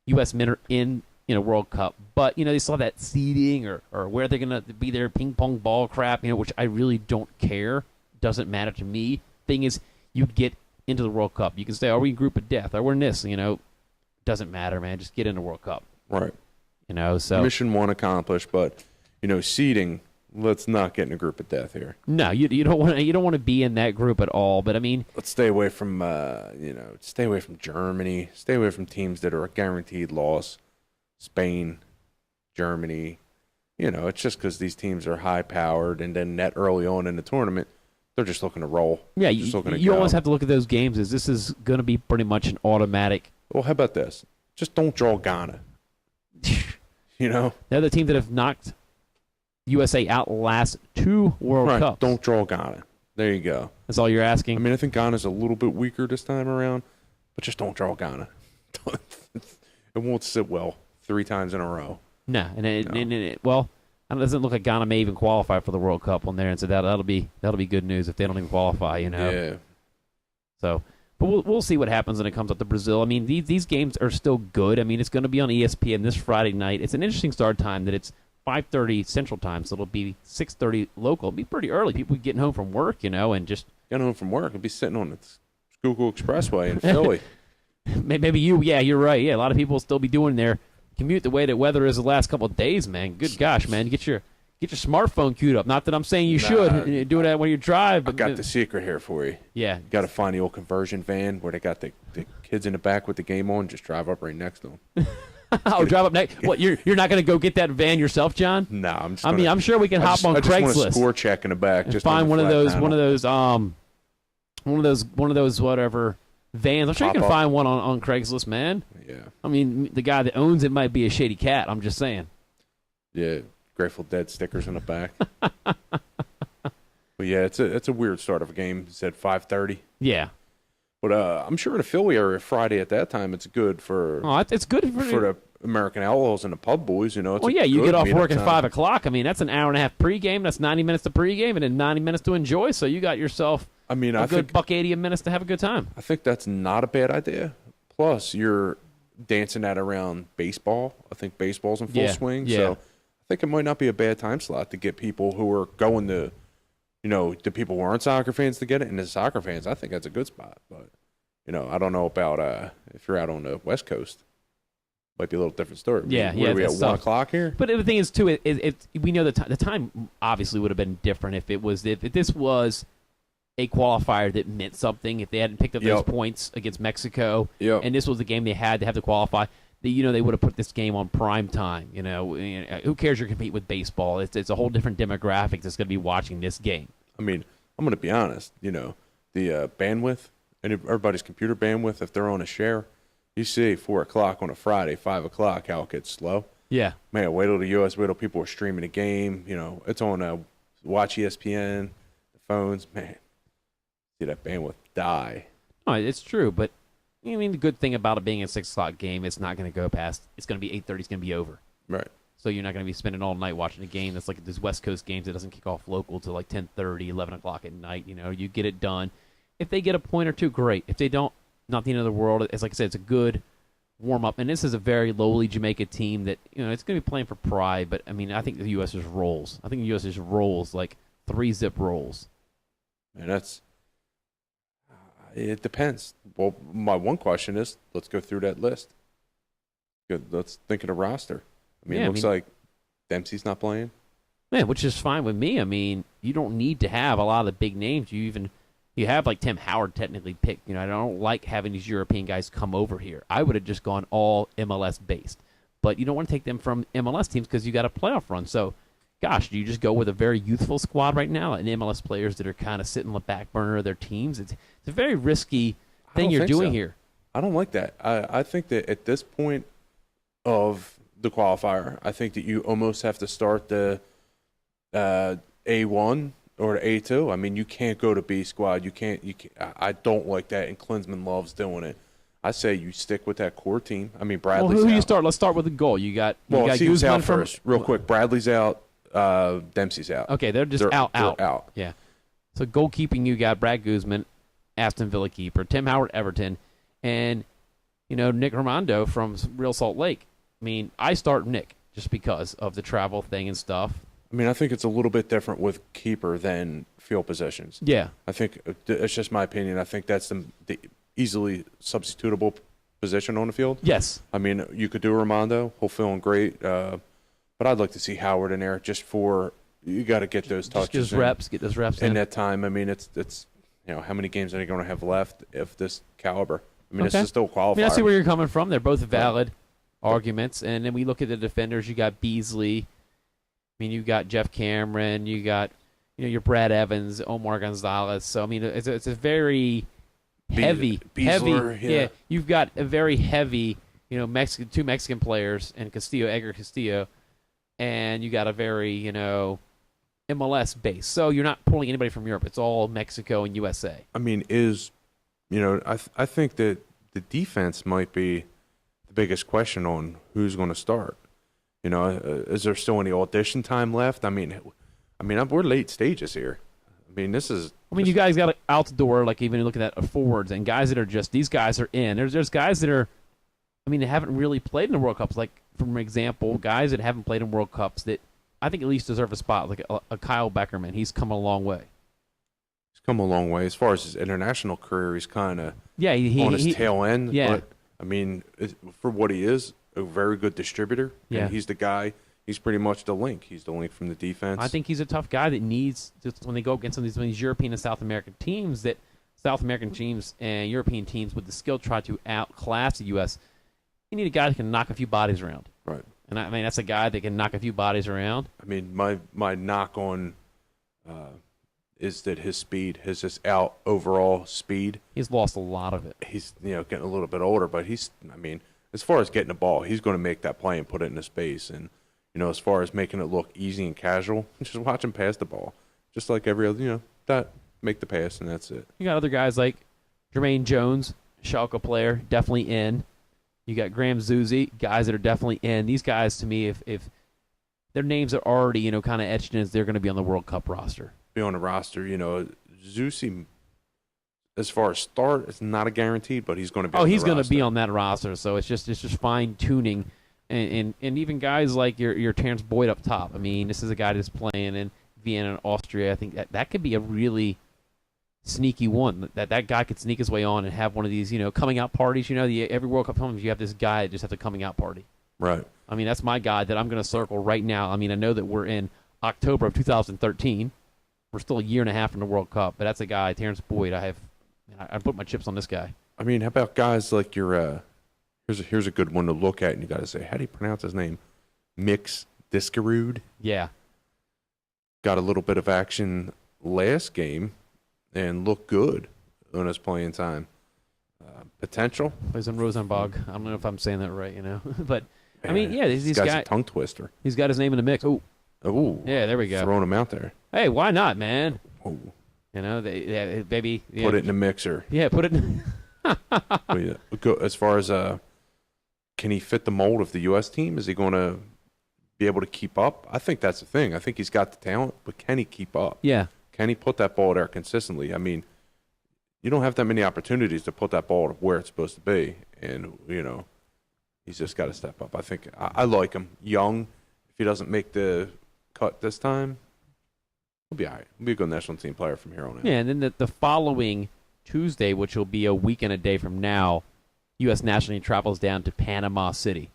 U.S. men are in World Cup, but they still have that seeding or where they're gonna be their ping pong ball crap. Which I really don't care. Doesn't matter to me. Thing is, you get into the World Cup. You can say, "Are we in group of death? Are we in this?" Doesn't matter, man. Just get in the World Cup. Right. So mission one accomplished, but seeding. Let's not get in a group of death here. No, you don't want to be in that group at all. But I mean, let's stay away from stay away from Germany. Stay away from teams that are a guaranteed loss. Spain, Germany. It's just because these teams are high powered, and then net early on in the tournament, they're just looking to roll. Yeah, you always have to look at those games as this is going to be pretty much an automatic. Well, how about this? Just don't draw Ghana. They're the team that have knocked USA out last 2 World Cups. Don't draw Ghana. There you go. That's all you're asking? I mean, I think Ghana's a little bit weaker this time around, but just don't draw Ghana. It won't sit well 3 times in a row. No, and it doesn't look like Ghana may even qualify for the World Cup on there, and so that'll be good news if they don't even qualify. Yeah. So, but we'll see what happens when it comes up to Brazil. I mean, these games are still good. I mean, it's going to be on ESPN this Friday night. It's an interesting start time that it's 5:30 Central Time, so it'll be 6:30 local. It'll be pretty early. People getting home from work, and just getting home from work. I'll be sitting on the Schuylkill Expressway in Philly. Maybe you. Yeah, you're right. Yeah, a lot of people will still be doing their commute the way that weather is the last couple of days, man. Good gosh, man. Get your smartphone queued up. Not that I'm saying you should do that when you drive. But I got the secret here for you. Yeah. You got to find the old conversion van where they got the kids in the back with the game on. Just drive up right next to them. Oh, drive up next. What? You're not going to go get that van yourself, John? No, I'm just. I'm sure we can hop on Craigslist. I just want a score check in the back. And just find one of those whatever vans. I'm sure you can find one on Craigslist, man. Yeah. I mean, the guy that owns it might be a shady cat. I'm just saying. Yeah, Grateful Dead stickers in the back. But yeah, it's a weird start of a game. It's at 5:30. Yeah. But I'm sure in the Philly area Friday at that time, it's good for. Oh, it's good for the American Outlaws and the Pub Boys. It's you get off work at 5 o'clock. I mean, that's an hour and a half pregame. That's 90 minutes to pregame, and then 90 minutes to enjoy. So you got yourself. I think $180 minutes to have a good time. I think that's not a bad idea. Plus, you're dancing that around baseball. I think baseball's in full swing. Yeah. So I think it might not be a bad time slot to get people who are going to, the people who aren't soccer fans to get it. And the soccer fans, I think that's a good spot. But, I don't know about if you're out on the West Coast. Might be a little different story. Yeah, Are we at 1 o'clock here? But the thing is, too, we know the time obviously would have been different if this was a qualifier that meant something. If they hadn't picked up those points against Mexico, and this was the game they had to have to qualify, they would have put this game on prime time. Who cares? You're competing with baseball. It's a whole different demographic that's going to be watching this game. I mean, I'm going to be honest. The bandwidth and everybody's computer bandwidth, if they're on a share. You see 4 o'clock on a Friday, 5 o'clock, how it gets slow. Yeah. Man, wait till the U.S., wait till people are streaming the game. It's on Watch ESPN, the phones. Man, see that bandwidth die. No, it's true, but I mean, the good thing about it being a 6 o'clock game, it's not going to go past. It's going to be 8:30. It's going to be over. Right. So you're not going to be spending all night watching a game that's like these West Coast games that doesn't kick off local till like 10:30, 11 o'clock at night. You get it done. If they get a point or two, great. If they don't, not the end of the world. It's like I said, it's a good warm-up. And this is a very lowly Jamaica team that, it's going to be playing for pride. But, I mean, I think the U.S. just rolls. I think the U.S. just rolls, like 3-zip rolls. And it depends. Well, my one question is, let's go through that list. Good. Let's think of the roster. It looks like Dempsey's not playing. Yeah, which is fine with me. I mean, you don't need to have a lot of the big names. You have like Tim Howard technically picked. I don't like having these European guys come over here. I would have just gone all MLS based. but you don't want to take them from MLS teams because you got a playoff run. So, gosh, do you just go with a very youthful squad right now and MLS players that are kind of sitting on the back burner of their teams? It's a very risky thing you're doing here. I don't like that. I think that at this point of the qualifier, I think that you almost have to start the A1 or the A2. I mean, you can't go to B squad. You can't. I don't like that, and Klinsmann loves doing it. I say you stick with that core team. I mean, Bradley's who out. You start? Let's start with the goal. You got who's out from, first, real quick. Bradley's out. Dempsey's out. Okay, they're out. Yeah. So goalkeeping, you got Brad Guzman, Aston Villa keeper, Tim Howard, Everton, and Nick Armando from Real Salt Lake. I mean, I start Nick just because of the travel thing and stuff. I mean, I think it's a little bit different with keeper than field positions. Yeah. I think it's just my opinion. I think that's the easily substitutable position on the field. Yes. I mean, you could do Armando, he'll feeling great, but I'd like to see Howard in there just for you got to get those touches. Get those reps in that time. I mean, it's how many games are they going to have left if this caliber? I mean, This is still qualifier. I mean, I see where you're coming from. They're both valid arguments, and then we look at the defenders. You got Beasley. I mean, you got Jeff Cameron. You got your Brad Evans, Omar Gonzalez. So I mean, it's a very heavy. Yeah, you've got a very heavy, two Mexican players and Edgar Castillo, and you got a very, MLS base. So you're not pulling anybody from Europe. It's all Mexico and USA. I mean, I think that the defense might be the biggest question on who's going to start. Is there still any audition time left? I mean, we're late stages here. I mean, you guys got out the door, like even looking at forwards and guys that are these guys are in. There's guys that are, they haven't really played in the World Cups. Like, for example, guys that haven't played in World Cups that I think at least deserve a spot, like a Kyle Beckerman. He's come a long way. He's come a long way. As far as his international career, he's kind of on his tail end. Yeah. But, for what he is, a very good distributor. Yeah. And he's the guy. He's pretty much the link. He's the link from the defense. I think he's a tough guy that needs, just when they go against some of these European and South American teams, that South American teams and European teams with the skill try to outclass the U.S., you need a guy that can knock a few bodies around. Right. And that's a guy that can knock a few bodies around. I mean, my knock on is that his speed, his out overall speed. He's lost a lot of it. He's getting a little bit older, but as far as getting the ball, he's going to make that play and put it into space. And as far as making it look easy and casual, just watch him pass the ball, just like every other. Make the pass and that's it. You got other guys like Jermaine Jones, Schalke player, definitely in. You got Graham Zusi, guys that are definitely in. These guys, to me, if their names are already, kind of etched in, they're going to be on the World Cup roster. Be on the roster, Zusi, as far as start, it's not a guaranteed, but he's going to be. He's going to be on that roster. So it's just fine tuning, and even guys like your Terrence Boyd up top. This is a guy that's playing in Vienna and Austria. I think that could be a really sneaky one. That guy could sneak his way on and have one of these, coming out parties. Every World Cup comes, you have this guy that just has a coming out party. Right. That's my guy that I'm going to circle right now. I know that we're in October of 2013. We're still a year and a half from the World Cup, but that's a guy, Terrence Boyd. I put my chips on this guy. How about guys like your? Here's a good one to look at, and you got to say, how do you pronounce his name? Mix Diskerud. Yeah. Got a little bit of action last game, and looked good on his playing time. Potential. Plays in Rosenborg. I don't know if I'm saying that right, but these guys a tongue twister. He's got his name in the mix. Oh, yeah, there we go. Throwing him out there. Hey, why not, man? Oh. Maybe. Yeah. Put it in the mixer. Yeah, put it in. As far as can he fit the mold of the U.S. team? Is he going to be able to keep up? I think that's the thing. I think he's got the talent, but can he keep up? Yeah. Can he put that ball there consistently? You don't have that many opportunities to put that ball where it's supposed to be, and he's just got to step up. I think I like him young. If he doesn't make the cut this time, he'll be all right. He'll be a good national team player from here on out. Yeah, and then the following Tuesday, which will be a week and a day from now, U.S. national team travels down to Panama City.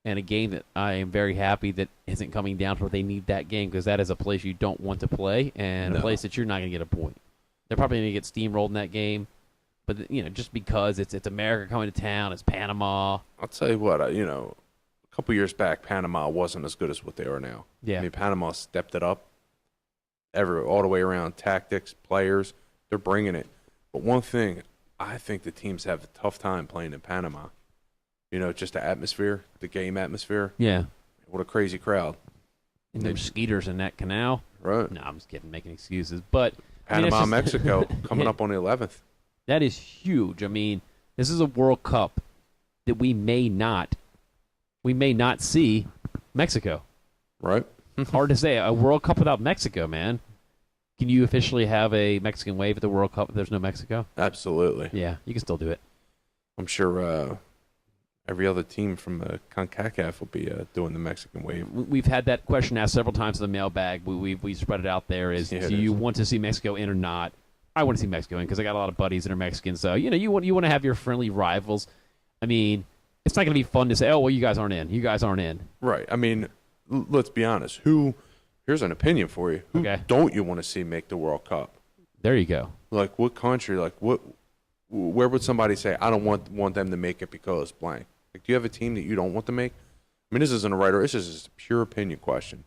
And a game that I am very happy that isn't coming down to where they need that game, because that is a place you don't want to play and a place that you're not going to get a point. They're probably going to get steamrolled in that game. But, just because it's America coming to town, it's Panama. I'll tell you what, a couple years back, Panama wasn't as good as what they are now. Yeah. I mean, Panama stepped it up all the way around, tactics, players, they're bringing it. But one thing, I think the teams have a tough time playing in Panama. You know, just the atmosphere, the game atmosphere. Yeah. What a crazy crowd. And them skeeters in that canal. Right. No, I'm just kidding, making excuses. But Panama, Mexico, coming Yeah. up on the 11th. That is huge. I mean, this is a World Cup that we may not see Mexico. Right. Hard to say. A World Cup without Mexico, man. Can you officially have a Mexican wave at the World Cup if there's no Mexico? Absolutely. Yeah, you can still do it. I'm sure every other team from CONCACAF will be doing the Mexican wave. We've had that question asked several times in the mailbag. We spread it out there. Do you want to see Mexico in or not? I want to see Mexico in because I got a lot of buddies that are Mexican. So, you want to have your friendly rivals. I mean, it's not going to be fun to say, oh, well, you guys aren't in. You guys aren't in. Right. I mean, let's be honest. Here's an opinion for you. Who don't you want to see make the World Cup? There you go. Like, what country? Like, where would somebody say, I don't want them to make it because blank? Like, do you have a team that you don't want to make? I mean, this isn't a right or this is just a pure opinion question.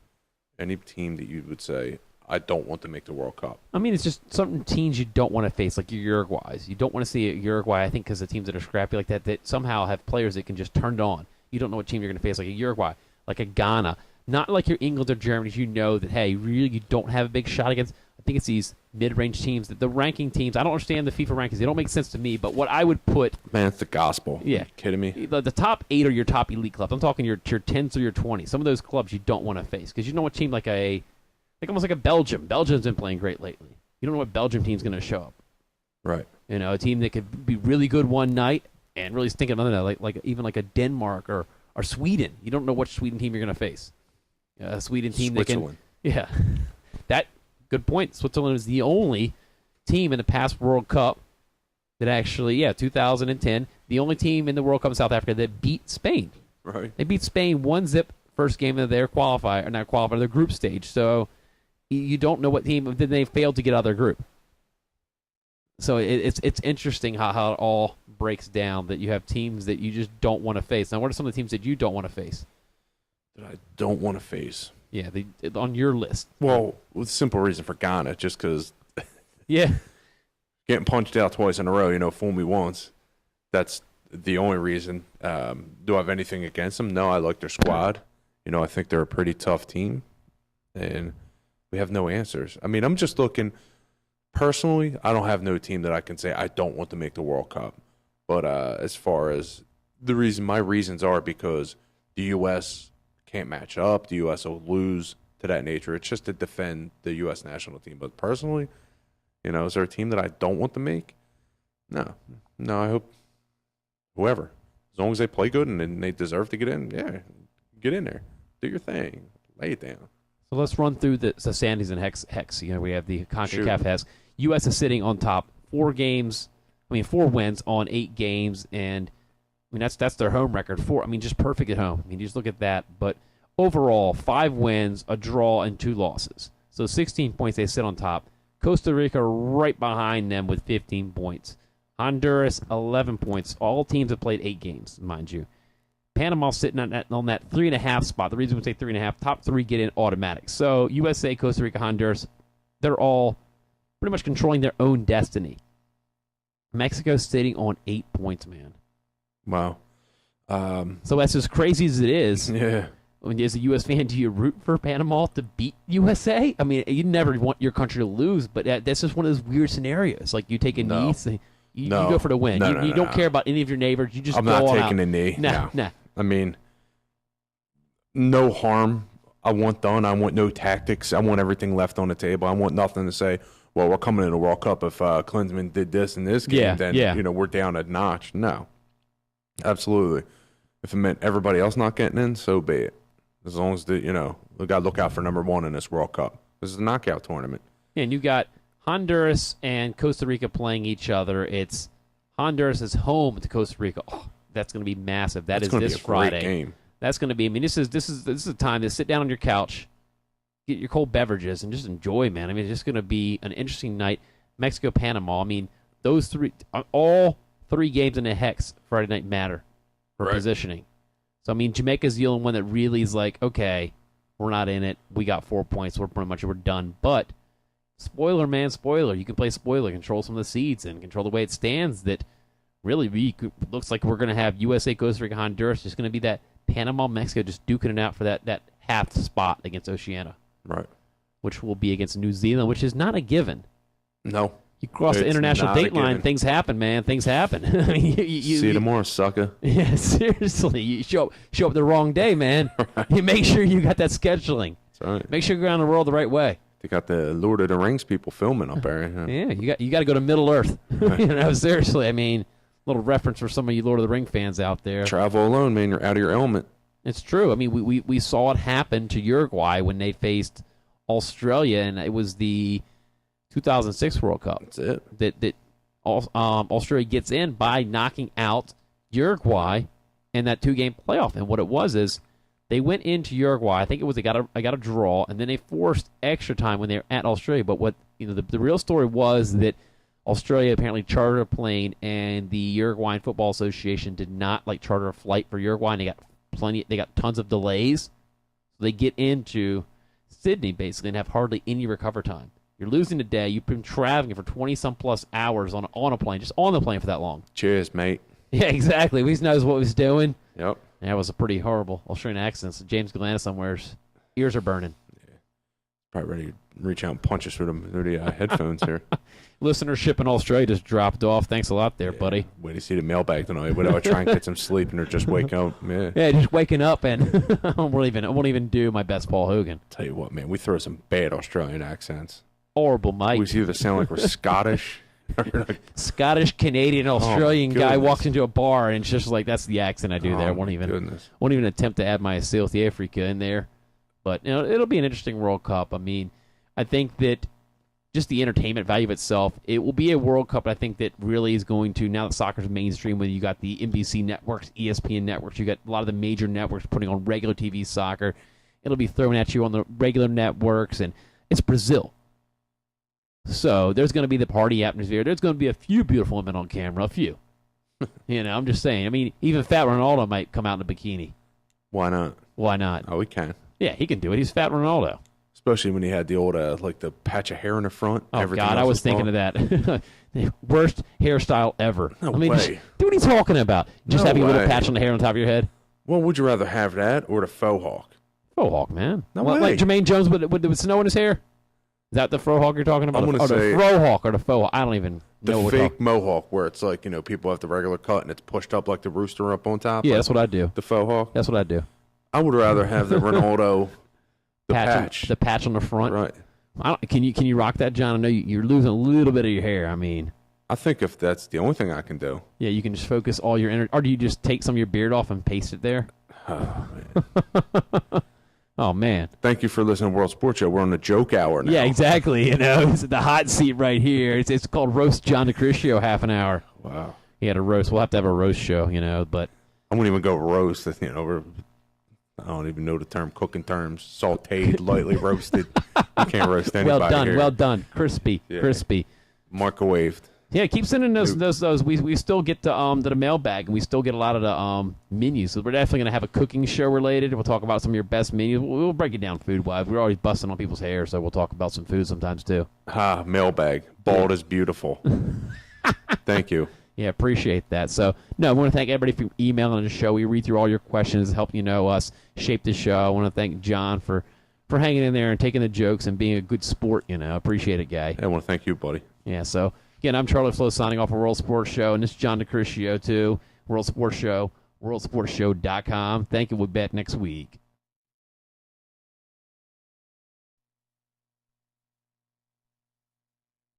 Any team that you would say, I don't want to make the World Cup. I mean, it's just certain teams you don't want to face, like your Uruguays. You don't want to see Uruguay, I think, because the teams that are scrappy like that somehow have players that can just turn it on. You don't know what team you're going to face, like a Uruguay, like a Ghana. Not like your England or Germany. You know that, hey, really, you don't have a big shot against. I think it's these mid-range teams, the ranking teams. I don't understand the FIFA rankings. They don't make sense to me. But what I would put. Man, it's the gospel. Yeah. Are you kidding me? The top 8 are your top elite clubs. I'm talking your 10s through your 20s. Some of those clubs you don't want to face because you know what team like almost like a Belgium. Belgium's been playing great lately. You don't know what Belgium team's going to show up. Right. You know, a team that could be really good one night and really stink another night, like even like a Denmark or Sweden. You don't know what Sweden team you're going to face. A Sweden team Switzerland. that can, yeah, that good point. Switzerland is the only team in the past World Cup that actually, 2010, the only team in the World Cup in South Africa that beat Spain. Right. They beat Spain 1-0 first game of their their group stage. So you don't know what team. Then they failed to get out of their group. So it's interesting how it all breaks down that you have teams that you just don't want to face. Now, what are some of the teams that you don't want to face? That I don't want to face. Yeah, on your list. Well, with simple reason for Ghana, just because. Yeah. Getting punched out twice in a row, fool me once. That's the only reason. Do I have anything against them? No, I like their squad. I think they're a pretty tough team, and we have no answers. I mean, I'm just looking. Personally, I don't have no team that I can say I don't want to make the World Cup. But as far as my reasons are because the U.S. can't match up. The U.S. will lose to that nature. It's just to defend the U.S. national team. But personally, is there a team that I don't want to make? No, I hope whoever. As long as they play good and they deserve to get in, get in there. Do your thing. Lay it down. So let's run through the standings and hex. We have the CONCACAF hex. U.S. is sitting on top, 4 wins on 8 games, and that's their home record. Just perfect at home. You just look at that. But overall, 5 wins, a draw, and 2 losses. So 16 points, they sit on top. Costa Rica right behind them with 15 points. Honduras, 11 points. All teams have played 8 games, mind you. Panama sitting on that 3.5 spot. The reason we say 3.5, top 3 get in automatic. So USA, Costa Rica, Honduras, they're all pretty much controlling their own destiny. Mexico's sitting on 8 points, man. Wow. So that's as crazy as it is. Yeah. As a U.S. fan, do you root for Panama to beat USA? I mean, you never want your country to lose, but that's just one of those weird scenarios. Like you take a knee, you go for the win. You don't care about any of your neighbors. You just I'm go not all taking out. a knee. Nah. I mean, no harm. I want done. I want no tactics. I want everything left on the table. I want nothing to say, well, we're coming in the World Cup. If Klinsmann did this in this game, then we're down a notch. No. Absolutely. If it meant everybody else not getting in, so be it. As long as we got to look out for number 1 in this World Cup. This is a knockout tournament. Yeah, and you got Honduras and Costa Rica playing each other. It's Honduras is home to Costa Rica. Oh, that's going to be massive. That's this Friday. Great game. That's going to be. This is a time to sit down on your couch, get your cold beverages, and just enjoy, man. It's just going to be an interesting night. Mexico, Panama. All 3 games in the hex Friday night matter for positioning. So, I mean, Jamaica's the only one that really is like, okay, we're not in it. We got 4 points. We're done. But spoiler, man, spoiler. You can play spoiler, control some of the seeds, and control the way it stands. That really looks like we're going to have USA, Costa Rica, Honduras. Just going to be that Panama, Mexico just duking it out for that half spot against Oceania. Right. Which will be against New Zealand, which is not a given. No. You cross the international date line, things happen, man. Things happen. I mean, you see you tomorrow, sucker. Yeah, seriously. You show up the wrong day, man. Right. You make sure you got that scheduling. That's right. Make sure you're around the world the right way. They got the Lord of the Rings people filming up there. Yeah, you got to go to Middle Earth. Seriously. I mean, little reference for some of you Lord of the Ring fans out there. Travel alone, man. You're out of your element. It's true. I mean, we saw it happen to Uruguay when they faced Australia, and it was the 2006 World Cup. That's it. That Australia gets in by knocking out Uruguay in that 2-game playoff. And what it was is they went into Uruguay. I think it was they got a draw, and then they forced extra time when they were at Australia. But what the real story was that Australia apparently chartered a plane, and the Uruguayan Football Association did not charter a flight for Uruguay. And they got tons of delays. So they get into Sydney basically and have hardly any recover time. You're losing a day. You've been traveling for 20-some-plus hours on a plane, just on the plane for that long. Cheers, mate. Yeah, exactly. He knows what he's doing. Yep. And that was a pretty horrible Australian accent. So James Galana somewhere's ears are burning. Yeah. Probably ready to reach out and punch us through the headphones here. Listenership in Australia just dropped off. Thanks a lot there, buddy. Wait to see the mailbag tonight. Whatever, try and get some sleep, and they're just waking up. Yeah, just waking up, and I won't even do my best Paul Hogan. Tell you what, man, we throw some bad Australian accents. Horrible, Mike. We either sound like we're Scottish. Scottish, Canadian, Australian guy walks into a bar, and it's just like, that's the accent I do there. Won't even attempt to add my South Africa in there. But it'll be an interesting World Cup. I mean, I think that just the entertainment value of itself, it will be a World Cup, I think, that really is going to, now that soccer's mainstream, when you got the NBC networks, ESPN networks, you got a lot of the major networks putting on regular TV soccer. It'll be thrown at you on the regular networks, and it's Brazil. So there's going to be the party atmosphere. There's going to be a few beautiful women on camera, a few. I'm just saying. I mean, even Fat Ronaldo might come out in a bikini. Why not? Why not? Oh, he can. Yeah, he can do it. He's Fat Ronaldo. Especially when he had the old, the patch of hair in the front. Oh, God, I was thinking of that. Worst hairstyle ever. No way. What are you talking about? Just having a little patch on the hair on top of your head? Well, would you rather have that or the faux hawk? Faux hawk, man. No way. Like Jermaine Jones with snow in his hair? Is that the faux hawk you're talking about? I'm going to say the faux hawk or the faux hawk. I don't even know what the fake mohawk where it's like, people have the regular cut and it's pushed up like the rooster up on top. Yeah, that's what I do. The faux hawk? That's what I do. I would rather have the Ronaldo, patch. The patch on the front. Right. Can you rock that, John? I know you're losing a little bit of your hair. I mean, I think if that's the only thing I can do. Yeah, you can just focus all your energy. Or do you just take some of your beard off and paste it there? Oh, man. Oh, man. Thank you for listening to World Sports Show. We're on the joke hour now. Yeah, exactly. It's the hot seat right here. It's called Roast John DiCriscio half an hour. Wow. He had a roast. We'll have to have a roast show, but. I wouldn't even go roast. I don't even know the term, cooking terms. Sauteed, lightly roasted. You can't roast anybody here. Well done. Crispy. Microwaved. Yeah, keep sending those. We still get the mailbag, and we still get a lot of the menus. So we're definitely going to have a cooking show related. We'll talk about some of your best menus. We'll break it down food-wise. We're always busting on people's hair, so we'll talk about some food sometimes, too. Mailbag. Bald is beautiful. Thank you. Yeah, appreciate that. So, I want to thank everybody for emailing the show. We read through all your questions, helping us shape the show. I want to thank John for hanging in there and taking the jokes and being a good sport. Appreciate it, guy. I want to thank you, buddy. Yeah, so, again, I'm Charlie Flowe signing off for World Sports Show, and this is John DiCriscio, too. World Sports Show, worldsportshow.com. Thank you. We'll be back next week.